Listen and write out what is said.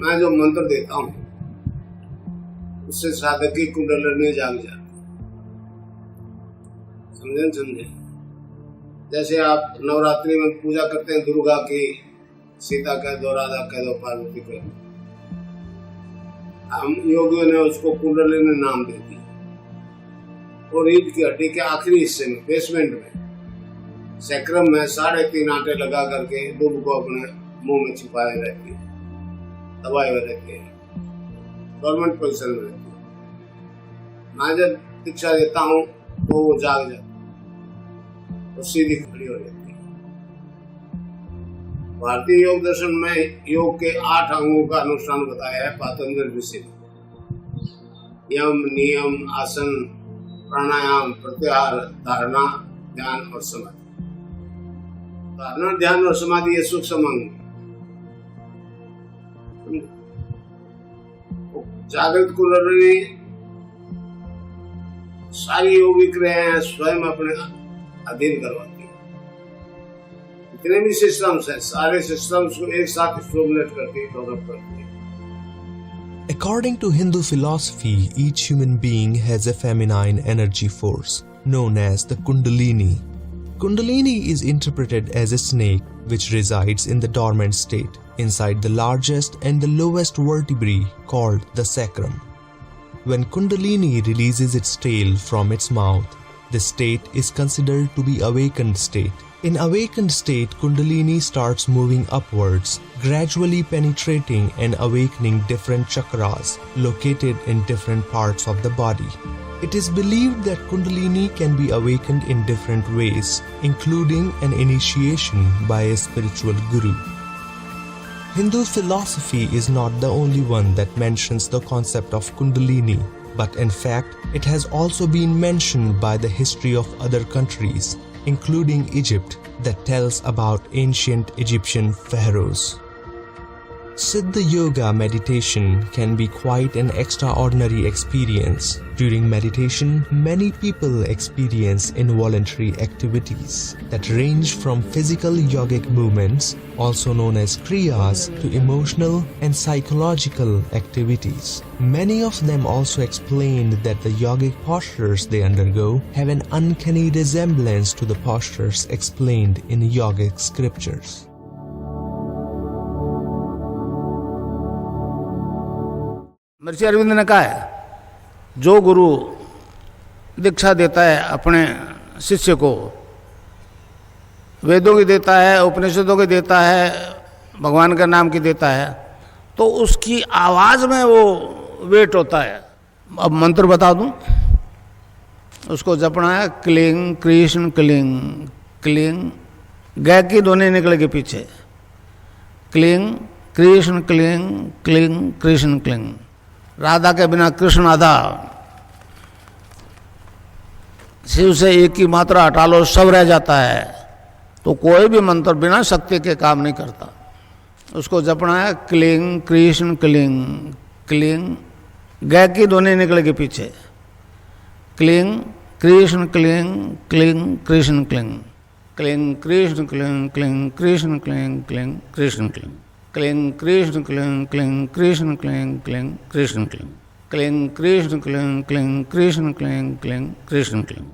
मैं जो मंत्र देता हूँ उससे साधक की कुंडलिनी जाग जाती। समझे? जैसे आप नवरात्रि में पूजा करते हैं दुर्गा की, सीता कह दो, राधा कह दो, पार्वती कह दो, हम योगियों ने उसको कुंडलिनी नाम दे दिया। और रीढ़ की हड्डी के आखिरी हिस्से में, बेसमेंट में, सैक्रम में 3.5 आटे लगा करके दुब को अपने मुंह में छिपाए रहती है, दबाए हुए रहते हैं, गवर्नमेंट पोजिशन में रहती है। मैं जब दीक्षा देता हूँ तो वो जाग जाती है और सीधी खड़ी हो जाती है। भारतीय योग दर्शन में योग के 8 अंगों का अनुष्ठान बताया है पातंजलि ऋषि ने। यम, नियम, आसन, प्राणायाम, प्रत्याहार, धारणा, ध्यान और समाधि। धारणा, ध्यान और समाधि ये सूक्ष्म अंग। जागृत कुंडलिनी सारी योगिक क्रियाएं स्वयं अपने अधीन करवाती है। जितने भी सिस्टम्स हैं, सारे सिस्टम्स को एक साथ स्टिमुलेट करती है, डेवलप करती है। According to Hindu philosophy, each human being has a feminine energy force known as the Kundalini. Kundalini is interpreted as a snake which resides in the dormant state inside the largest and the lowest vertebrae called the sacrum. When Kundalini releases its tail from its mouth, this state is considered to be awakened state. In awakened state, Kundalini starts moving upwards, gradually penetrating and awakening different chakras located in different parts of the body. It is believed that Kundalini can be awakened in different ways, including an initiation by a spiritual guru. Hindu philosophy is not the only one that mentions the concept of Kundalini, but in fact, it has also been mentioned by the history of other countries, including Egypt, that tells about ancient Egyptian pharaohs. Siddha Yoga meditation can be quite an extraordinary experience. During meditation, many people experience involuntary activities that range from physical yogic movements, also known as kriyas, to emotional and psychological activities. Many of them also explained that the yogic postures they undergo have an uncanny resemblance to the postures explained in yogic scriptures. महर्षि अरविंद ने कहा है, जो गुरु दीक्षा देता है अपने शिष्य को, वेदों की देता है, उपनिषदों की देता है, भगवान के नाम की देता है, तो उसकी आवाज़ में वो वेट होता है। अब मंत्र बता दूं, उसको जपना है क्लिंग कृष्ण क्लिंग क्लिंग, गै की ध्वनि निकलेगी पीछे, cling Krishna cling cling Krishna cling. Radha के बिना कृष्ण आधा, शिव से एक की मात्रा हटा लो सब रह जाता है। तो कोई भी मंत्र बिना शक्ति के काम नहीं करता। उसको जपना है क्लिंग कृष्ण क्लिंग क्लिंग, गै की ध्वनि निकलेगी पीछे, cling Krishna cling cling Krishna cling, cling Krishna cling cling Krishna cling cling Krishna cling, cling Krishna cling cling Krishna cling cling Krishna cling, cling Krishna cling cling Krishna cling cling Krishna cling.